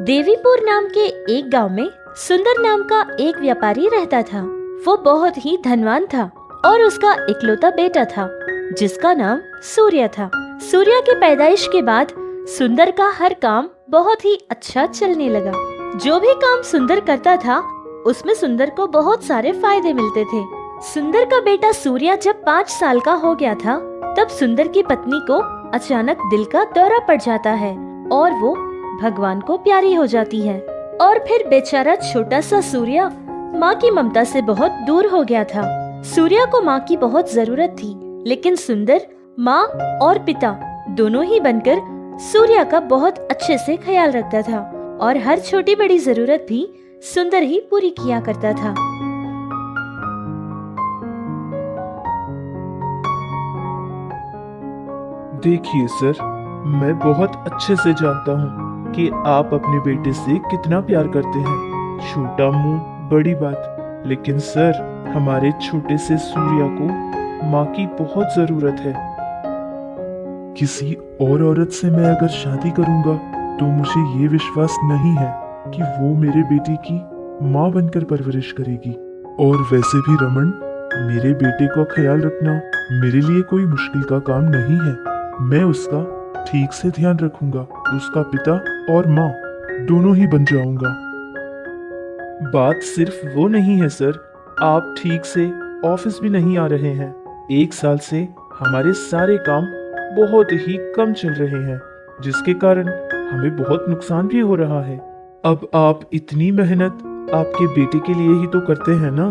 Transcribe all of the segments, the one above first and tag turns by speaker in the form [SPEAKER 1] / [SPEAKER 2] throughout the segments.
[SPEAKER 1] देवीपुर नाम के एक गांव में सुंदर नाम का एक व्यापारी रहता था। वो बहुत ही धनवान था और उसका इकलौता बेटा था जिसका नाम सूर्य था। सूर्य के पैदाइश के बाद सुंदर का हर काम बहुत ही अच्छा चलने लगा। जो भी काम सुंदर करता था उसमें सुंदर को बहुत सारे फायदे मिलते थे। सुंदर का बेटा सूर्य जब 5 साल का हो गया था तब सुंदर की पत्नी को अचानक दिल का दौरा पड़ जाता है और वो भगवान को प्यारी हो जाती है। और फिर बेचारा छोटा सा सूर्य माँ की ममता से बहुत दूर हो गया था। सूर्य को माँ की बहुत जरूरत थी, लेकिन सुंदर माँ और पिता दोनों ही बनकर सूर्य का बहुत अच्छे से ख्याल रखता था और हर छोटी बड़ी जरूरत भी सुंदर ही पूरी किया करता था।
[SPEAKER 2] देखिए सर, मैं बहुत अच्छे से जानता हूँ कि आप अपने बेटे से कितना प्यार करते हैं। छोटा मुंह बड़ी बात, लेकिन सर हमारे छोटे से सूर्या को माँ की बहुत जरूरत है। किसी और औरत से मैं अगर शादी करूंगा तो मुझे ये विश्वास नहीं है कि वो मेरे बेटे की माँ बनकर परवरिश करेगी। और वैसे भी रमन, मेरे बेटे का ख्याल रखना मेरे लिए कोई मुश्किल का काम नहीं है। मैं उसका ठीक से ध्यान रखूंगा, उसका पिता और माँ दोनों ही बन जाऊंगा। बात सिर्फ वो नहीं है सर, आप ठीक से ऑफिस भी नहीं आ रहे हैं। 1 साल से हमारे सारे काम बहुत ही कम चल रहे हैं, जिसके कारण हमें बहुत नुकसान भी हो रहा है। अब आप इतनी मेहनत आपके बेटे के लिए ही तो करते हैं ना?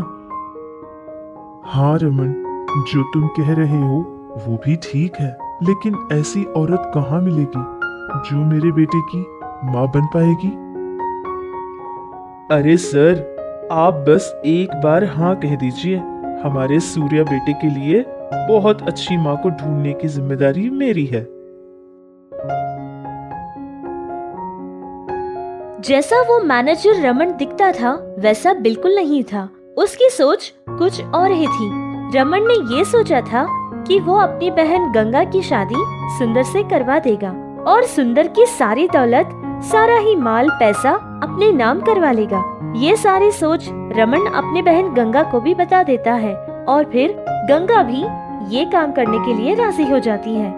[SPEAKER 2] हाँ रमन, जो तुम कह रहे हो वो भी ठीक है, लेकिन ऐसी औरत कहाँ मिलेगी जो मेरे बेटे की माँ बन पाएगी? अरे सर, आप बस एक बार हाँ कह दीजिए। हमारे सूर्या बेटे के लिए बहुत अच्छी माँ को ढूंढने की जिम्मेदारी मेरी है।
[SPEAKER 1] जैसा वो मैनेजर रमन दिखता था वैसा बिल्कुल नहीं था। उसकी सोच कुछ और ही थी। रमन ने ये सोचा था कि वो अपनी बहन गंगा की शादी सुंदर से करवा देगा और सुंदर की सारी दौलत, सारा ही माल पैसा अपने नाम करवा लेगा। ये सारी सोच रमन अपनी बहन गंगा को भी बता देता है और फिर गंगा भी ये काम करने के लिए राजी हो जाती है।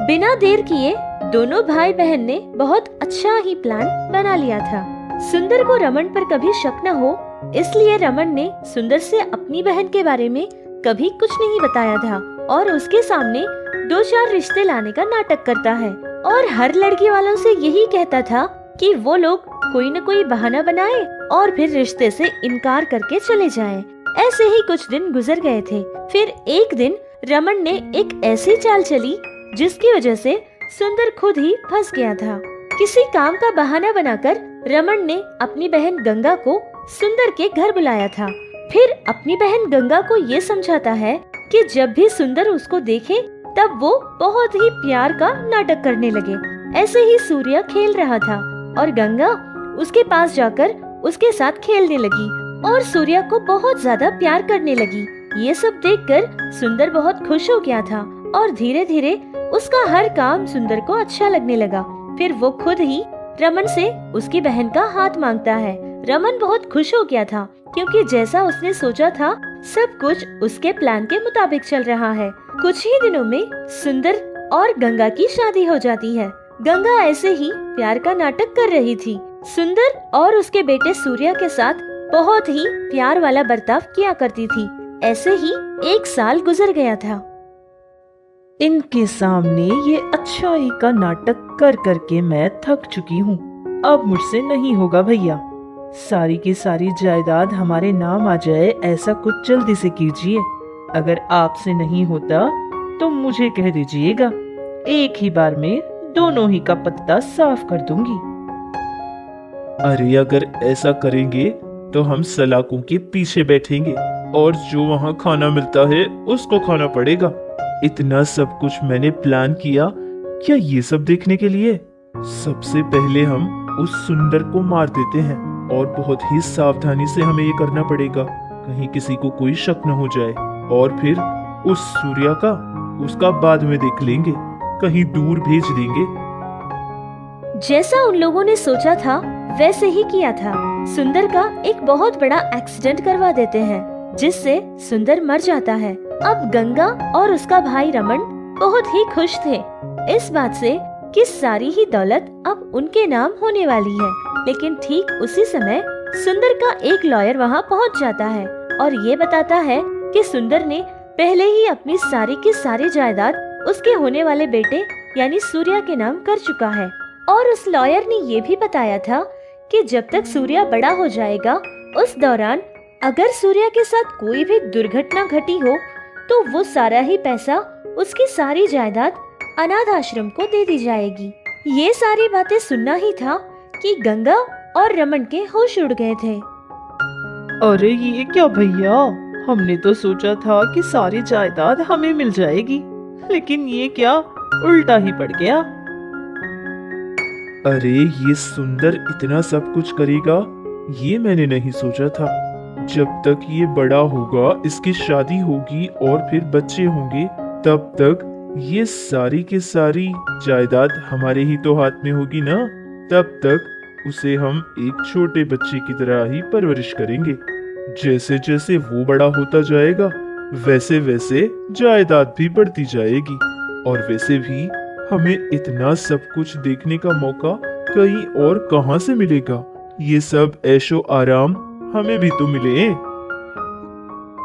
[SPEAKER 1] बिना देर किए दोनों भाई बहन ने बहुत अच्छा ही प्लान बना लिया था। सुंदर को रमन पर कभी शक न हो, इसलिए रमन ने सुंदर से अपनी बहन के बारे में कभी कुछ नहीं बताया था और उसके सामने 2-4 रिश्ते लाने का नाटक करता है और हर लड़की वालों से यही कहता था कि वो लोग कोई न कोई बहाना बनाए और फिर रिश्ते से इनकार करके चले जाएं। ऐसे ही कुछ दिन गुजर गए थे। फिर एक दिन रमन ने एक ऐसी चाल चली जिसकी वजह से सुंदर खुद ही फंस गया था। किसी काम का बहाना बनाकर रमन ने अपनी बहन गंगा को सुंदर के घर बुलाया था। फिर अपनी बहन गंगा को ये समझाता है कि जब भी सुंदर उसको देखे तब वो बहुत ही प्यार का नाटक करने लगे। ऐसे ही सूर्य खेल रहा था और गंगा उसके पास जाकर उसके साथ खेलने लगी और सूर्य को बहुत ज्यादा प्यार करने लगी। ये सब देखकर सुंदर बहुत खुश हो गया था और धीरे धीरे उसका हर काम सुंदर को अच्छा लगने लगा। फिर वो खुद ही रमन से उसकी बहन का हाथ मांगता है। रमन बहुत खुश हो गया था क्योंकि जैसा उसने सोचा था सब कुछ उसके प्लान के मुताबिक चल रहा है। कुछ ही दिनों में सुंदर और गंगा की शादी हो जाती है। गंगा ऐसे ही प्यार का नाटक कर रही थी। सुंदर और उसके बेटे सूर्य के साथ बहुत ही प्यार वाला बर्ताव किया करती थी। ऐसे ही 1 साल गुजर गया था।
[SPEAKER 3] इनके सामने ये अच्छाई का नाटक कर करके मैं थक चुकी हूँ। अब मुझसे नहीं होगा भैया। सारी की सारी जायदाद हमारे नाम आ जाए, ऐसा कुछ जल्दी से कीजिए। अगर आपसे नहीं होता तो मुझे कह दीजिएगा, एक ही बार में दोनों ही का पत्ता साफ कर दूंगी।
[SPEAKER 2] अरे अगर ऐसा करेंगे तो हम सलाखों के पीछे बैठेंगे और जो वहाँ खाना मिलता है उसको खाना पड़ेगा। इतना सब कुछ मैंने प्लान किया, क्या ये सब देखने के लिए? सबसे पहले हम उस सुंदर को मार देते हैं और बहुत ही सावधानी से हमें ये करना पड़ेगा, कहीं किसी को कोई शक न हो जाए। और फिर उस सूर्या का उसका बाद में देख लेंगे, कहीं दूर भेज देंगे।
[SPEAKER 1] जैसा उन लोगों ने सोचा था वैसे ही किया था। सुंदर का एक बहुत बड़ा एक्सीडेंट करवा देते हैं, जिससे सुंदर मर जाता है। अब गंगा और उसका भाई रमन बहुत ही खुश थे इस बात से कि सारी ही दौलत अब उनके नाम होने वाली है। लेकिन ठीक उसी समय सुंदर का एक लॉयर वहाँ पहुँच जाता है और ये बताता है कि सुंदर ने पहले ही अपनी सारी की सारी जायदाद उसके होने वाले बेटे यानी सूर्या के नाम कर चुका है। और उस लॉयर ने ये भी बताया था कि जब तक सूर्या बड़ा हो जाएगा उस दौरान अगर सूर्या के साथ कोई भी दुर्घटना घटी हो तो वो सारा ही पैसा, उसकी सारी जायदाद अनाथ आश्रम को दे दी जाएगी। ये सारी बातें सुनना ही था कि गंगा और रमन के होश उड़ गए थे।
[SPEAKER 3] अरे ये क्या भैया, हमने तो सोचा था कि सारी जायदाद हमें मिल जाएगी, लेकिन ये क्या, उल्टा ही पड़ गया।
[SPEAKER 2] अरे ये सुंदर इतना सब कुछ करेगा, ये मैंने नहीं सोचा था। जब तक ये बड़ा होगा, इसकी शादी होगी और फिर बच्चे होंगे, तब तक ये सारी की सारी जायदाद हमारे ही तो हाथ में होगी ना। तब तक उसे हम एक छोटे बच्चे की तरह ही परवरिश करेंगे। जैसे जैसे वो बड़ा होता जाएगा वैसे वैसे जायदाद भी बढ़ती जाएगी। और वैसे भी हमें इतना सब कुछ देखने का मौका कहीं और कहां से मिलेगा। ये सब ऐशो आराम हमें भी तो मिले।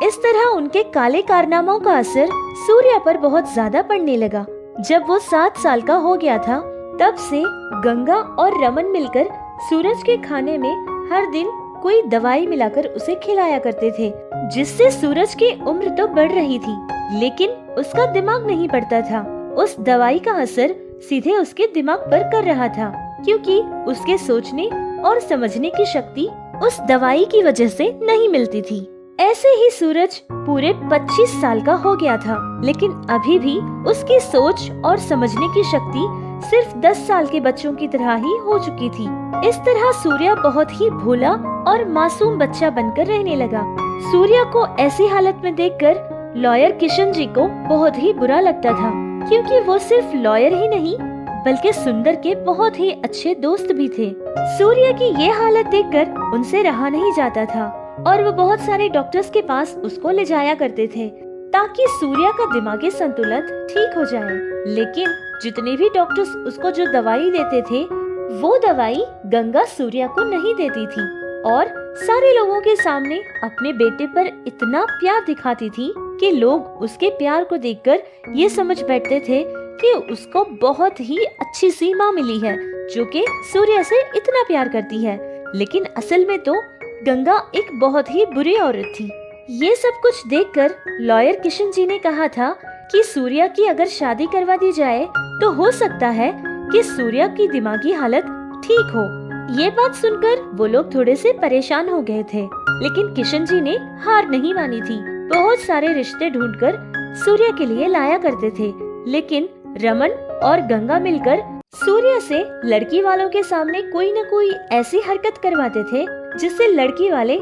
[SPEAKER 1] इस तरह उनके काले कारनामों का असर सूर्या पर बहुत ज्यादा पड़ने लगा। जब वो 7 साल का हो गया था तब से गंगा और रमन मिलकर सूरज के खाने में हर दिन कोई दवाई मिलाकर उसे खिलाया करते थे, जिससे सूरज की उम्र तो बढ़ रही थी लेकिन उसका दिमाग नहीं बढ़ता था। उस दवाई का असर सीधे उसके दिमाग पर कर रहा था, क्योंकि उसके सोचने और समझने की शक्ति उस दवाई की वजह से नहीं मिलती थी। ऐसे ही सूरज पूरे 25 साल का हो गया था, लेकिन अभी भी उसकी सोच और समझने की शक्ति सिर्फ 10 साल के बच्चों की तरह ही हो चुकी थी। इस तरह सूर्या बहुत ही भोला और मासूम बच्चा बनकर रहने लगा। सूर्या को ऐसी हालत में देखकर लॉयर किशन जी को बहुत ही बुरा लगता था, क्योंकि वो सिर्फ लॉयर ही नहीं बल्कि सुंदर के बहुत ही अच्छे दोस्त भी थे। सूर्या की ये हालत देखकर उनसे रहा नहीं जाता था और वो बहुत सारे डॉक्टर्स के पास उसको ले जाया करते थे ताकि सूर्या का दिमागी संतुलन ठीक हो जाए। लेकिन जितने भी डॉक्टर्स उसको जो दवाई देते थे वो दवाई गंगा सूर्या को नहीं देती थी और सारे लोगों के सामने अपने बेटे पर इतना प्यार दिखाती थी कि लोग उसके प्यार को देखकर ये समझ बैठते थे कि उसको बहुत ही अच्छी सी माँ मिली है जो कि सूर्या से इतना प्यार करती है। लेकिन असल में तो गंगा एक बहुत ही बुरी औरत थी। ये सब कुछ देखकर लॉयर किशन जी ने कहा था कि सूर्या की अगर शादी करवा दी जाए तो हो सकता है कि सूर्या की दिमागी हालत ठीक हो। ये बात सुनकर वो लोग थोड़े से परेशान हो गए थे, लेकिन किशन जी ने हार नहीं मानी थी। बहुत सारे रिश्ते ढूंढकर सूर्या के लिए लाया करते थे, लेकिन रमन और गंगा मिलकर सूर्या से लड़की वालों के सामने कोई न कोई ऐसी हरकत करवाते थे जिससे लड़की वाले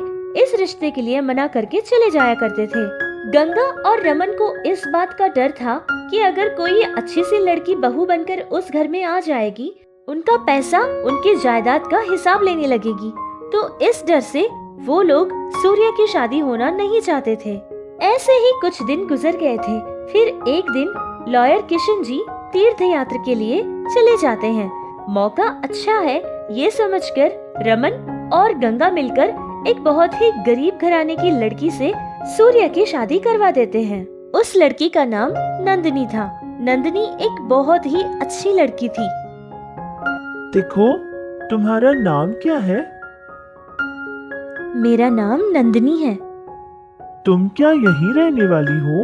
[SPEAKER 1] इस रिश्ते के लिए मना करके चले जाया करते थे। गंगा और रमन को इस बात का डर था कि अगर कोई अच्छी सी लड़की बहू बनकर उस घर में आ जाएगी, उनका पैसा, उनकी जायदाद का हिसाब लेने लगेगी, तो इस डर से वो लोग सूर्या की शादी होना नहीं चाहते थे। ऐसे ही कुछ दिन गुजर गए थे। फिर एक दिन लॉयर किशन जी तीर्थ यात्रा के लिए चले जाते हैं। मौका अच्छा है ये समझकर रमन और गंगा मिलकर एक बहुत ही गरीब घराने की लड़की से सूर्या की शादी करवा देते हैं। उस लड़की का नाम नंदिनी था। नंदिनी एक बहुत ही अच्छी लड़की थी।
[SPEAKER 2] देखो, तुम्हारा नाम क्या है?
[SPEAKER 1] मेरा नाम नंदिनी है।
[SPEAKER 2] तुम क्या यहीं रहने वाली हो?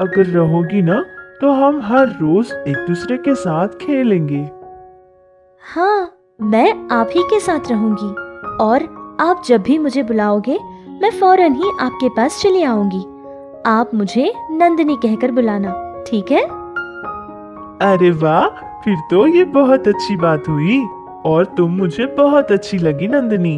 [SPEAKER 2] अगर रहोगी ना तो हम हर रोज एक दूसरे के साथ खेलेंगे।
[SPEAKER 1] हाँ, मैं आप ही के साथ रहूंगी और आप जब भी मुझे बुलाओगे मैं फौरन ही आपके पास चली आऊंगी। आप मुझे नंदिनी कहकर बुलाना, ठीक है?
[SPEAKER 2] अरे वाह, फिर तो ये बहुत अच्छी बात हुई और तुम मुझे बहुत अच्छी लगी नंदिनी।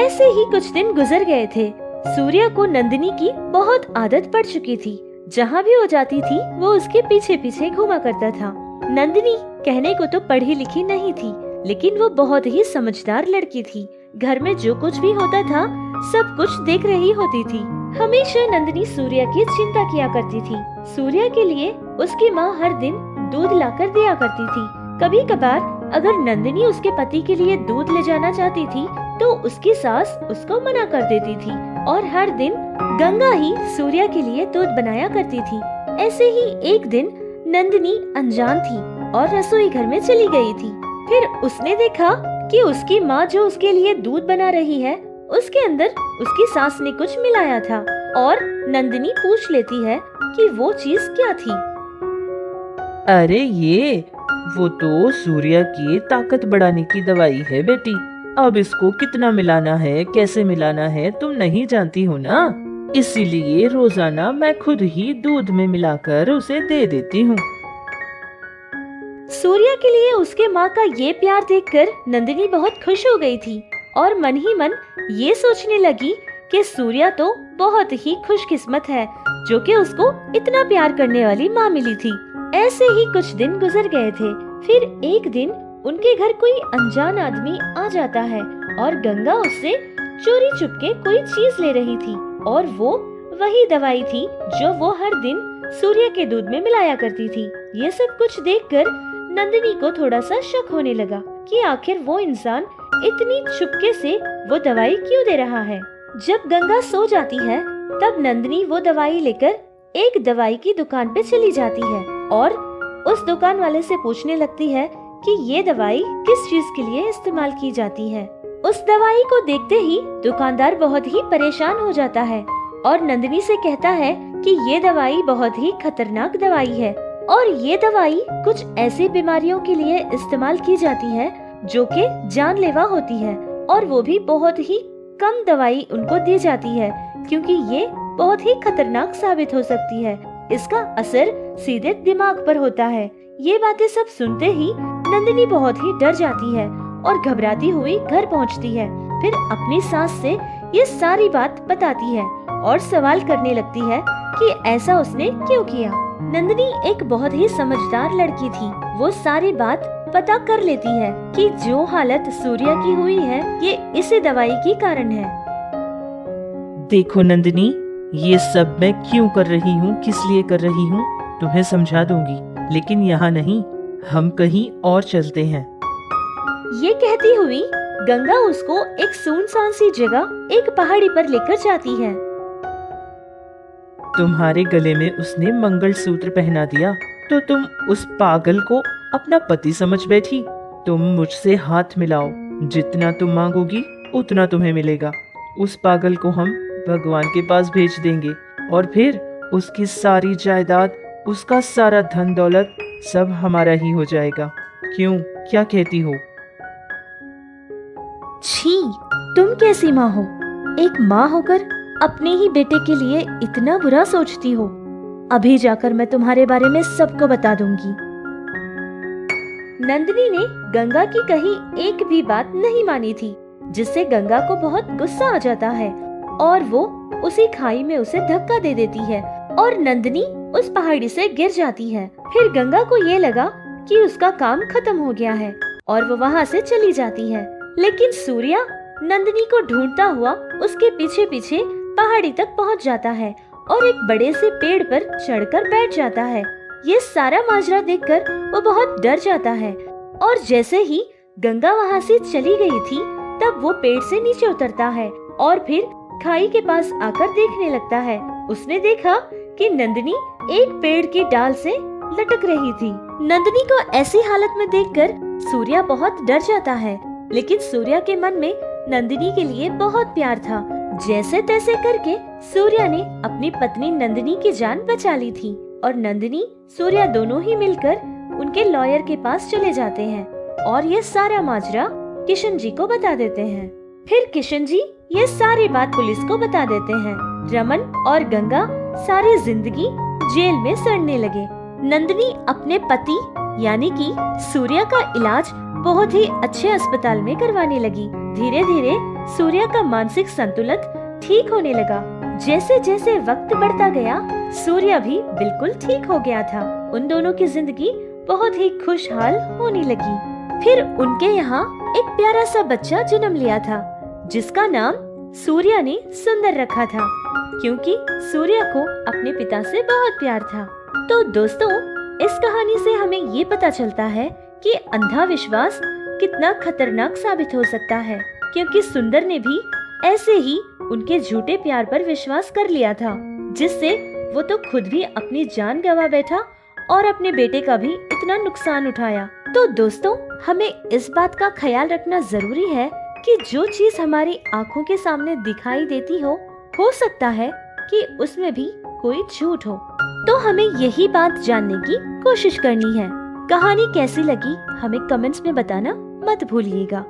[SPEAKER 1] ऐसे ही कुछ दिन गुजर गए थे। सूर्या को नंदिनी की बहुत आदत पड़ चुकी थी। जहाँ भी वो जाती थी वो उसके पीछे पीछे घूमा करता था। नंदिनी कहने को तो पढ़ी लिखी नहीं थी, लेकिन वो बहुत ही समझदार लड़की थी। घर में जो कुछ भी होता था सब कुछ देख रही होती थी। हमेशा नंदिनी सूर्या की चिंता किया करती थी। सूर्या के लिए उसकी माँ हर दिन दूध लाकर दिया करती थी। कभी कभार अगर नंदिनी उसके पति के लिए दूध ले जाना चाहती थी तो उसकी सास उसको मना कर देती थी और हर दिन गंगा ही सूर्या के लिए दूध बनाया करती थी। ऐसे ही एक दिन नंदिनी अनजान थी और रसोई घर में चली गई थी। फिर उसने देखा कि उसकी माँ जो उसके लिए दूध बना रही है उसके अंदर उसकी सास ने कुछ मिलाया था और नंदिनी पूछ लेती है कि वो चीज क्या थी।
[SPEAKER 3] अरे वो तो सूर्या की ताकत बढ़ाने की दवाई है बेटी। अब इसको कितना मिलाना है, कैसे मिलाना है तुम नहीं जानती हो ना, इसीलिए रोजाना मैं खुद ही दूध में मिलाकर उसे दे देती हूँ।
[SPEAKER 1] सूर्या के लिए उसके माँ का ये प्यार देखकर नंदिनी बहुत खुश हो गई थी और मन ही मन ये सोचने लगी कि सूर्या तो बहुत ही खुशकिस्मत है जो कि उसको इतना प्यार करने वाली माँ मिली थी। ऐसे ही कुछ दिन गुजर गए थे। फिर एक दिन उनके घर कोई अनजान आदमी आ जाता है और गंगा उससे चोरी चुपके कोई चीज ले रही थी और वो वही दवाई थी जो वो हर दिन सूर्या के दूध में मिलाया करती थी। ये सब कुछ देखकर नंदिनी को थोड़ा सा शक होने लगा कि आखिर वो इंसान इतनी चुपके से वो दवाई क्यों दे रहा है। जब गंगा सो जाती है तब नंदिनी वो दवाई लेकर एक दवाई की दुकान पे चली जाती है और उस दुकान वाले से पूछने लगती है कि ये दवाई किस चीज के लिए इस्तेमाल की जाती है। उस दवाई को देखते ही दुकानदार बहुत ही परेशान हो जाता है और नंदिनी से कहता है कि ये दवाई बहुत ही खतरनाक दवाई है और ये दवाई कुछ ऐसी बीमारियों के लिए इस्तेमाल की जाती है जो कि जानलेवा होती है और वो भी बहुत ही कम दवाई उनको दी जाती है क्योंकि ये बहुत ही खतरनाक साबित हो सकती है। इसका असर सीधे दिमाग पर होता है। ये बातें सब सुनते ही नंदिनी बहुत ही डर जाती है और घबराती हुई घर पहुंचती है। फिर अपनी सास से ये सारी बात बताती है और सवाल करने लगती है कि ऐसा उसने क्यों किया। नंदिनी एक बहुत ही समझदार लड़की थी। वो सारी बात पता कर लेती है कि जो हालत सूर्या की हुई है ये इसी दवाई के कारण है।
[SPEAKER 3] देखो नंदिनी, ये सब मैं क्यों कर रही हूँ, किस लिए कर रही हूँ तुम्हें समझा दूंगी, लेकिन यहाँ नहीं, हम कहीं और चलते हैं।
[SPEAKER 1] ये कहती हुई गंगा उसको एक सुनसान सी जगह एक पहाड़ी पर लेकर जाती है।
[SPEAKER 3] तुम्हारे गले में उसने मंगलसूत्र पहना दिया तो तुम उस पागल को अपना पति समझ बैठी। तुम मुझसे हाथ मिलाओ, जितना तुम मांगोगी उतना तुम्हें मिलेगा। उस पागल को हम भगवान के पास भेज देंगे और फिर उसकी सारी जायदाद, उसका सारा धन दौलत सब हमारा ही हो जाएगा। क्यों, क्या कहती हो?
[SPEAKER 1] छी, तुम कैसी माँ हो? एक माँ होकर अपने ही बेटे के लिए इतना बुरा सोचती हो। अभी जाकर मैं तुम्हारे बारे में सबको बता दूंगी। नंदिनी ने गंगा की कही एक भी बात नहीं मानी थी, जिससे गंगा को बहुत गुस्सा आ जाता है और वो उसी खाई में उसे धक्का दे देती है और नंदिनी उस पहाड़ी से गिर जाती है। फिर गंगा को ये लगा कि उसका काम खत्म हो गया है और वो वहाँ से चली जाती है। लेकिन सूर्या नंदिनी को ढूंढता हुआ उसके पीछे पीछे पहाड़ी तक पहुँच जाता है और एक बड़े से पेड़ पर चढ़कर बैठ जाता है। ये सारा माजरा देखकर वो बहुत डर जाता है और जैसे ही गंगा वहाँ से चली गई थी तब वो पेड़ से नीचे उतरता है और फिर खाई के पास आकर देखने लगता है। उसने देखा कि नंदिनी एक पेड़ की डाल से लटक रही थी। नंदिनी को ऐसी हालत में देखकर सूर्या बहुत डर जाता है, लेकिन सूर्या के मन में नंदिनी के लिए बहुत प्यार था। जैसे तैसे करके सूर्या ने अपनी पत्नी नंदिनी की जान बचा ली थी और नंदिनी सूर्या दोनों ही मिलकर उनके लॉयर के पास चले जाते हैं और ये सारा माजरा किशन जी को बता देते हैं। फिर किशन जी ये सारी बात पुलिस को बता देते हैं। रमन और गंगा सारी जिंदगी जेल में सड़ने लगे। नंदिनी अपने पति यानी कि सूर्या का इलाज बहुत ही अच्छे अस्पताल में करवाने लगी। धीरे धीरे सूर्या का मानसिक संतुलन ठीक होने लगा। जैसे जैसे वक्त बढ़ता गया सूर्या भी बिल्कुल ठीक हो गया था। उन दोनों की जिंदगी बहुत ही खुशहाल होने लगी। फिर उनके यहाँ एक प्यारा सा बच्चा जन्म लिया था, जिसका नाम सूर्या ने सुंदर रखा था, क्योंकि सूर्या को अपने पिता से बहुत प्यार था। तो दोस्तों, इस कहानी से हमें ये पता चलता है कि अंधा विश्वास कितना खतरनाक साबित हो सकता है, क्योंकि सुंदर ने भी ऐसे ही उनके झूठे प्यार पर विश्वास कर लिया था, जिससे वो तो खुद भी अपनी जान गंवा बैठा और अपने बेटे का भी इतना नुकसान उठाया। तो दोस्तों, हमें इस बात का ख्याल रखना जरूरी है कि जो चीज हमारी आंखों के सामने दिखाई देती हो सकता है कि उसमें भी कोई झूठ हो। तो हमें यही बात जानने की कोशिश करनी है। कहानी कैसी लगी हमें कमेंट्स में बताना मत भूलिएगा।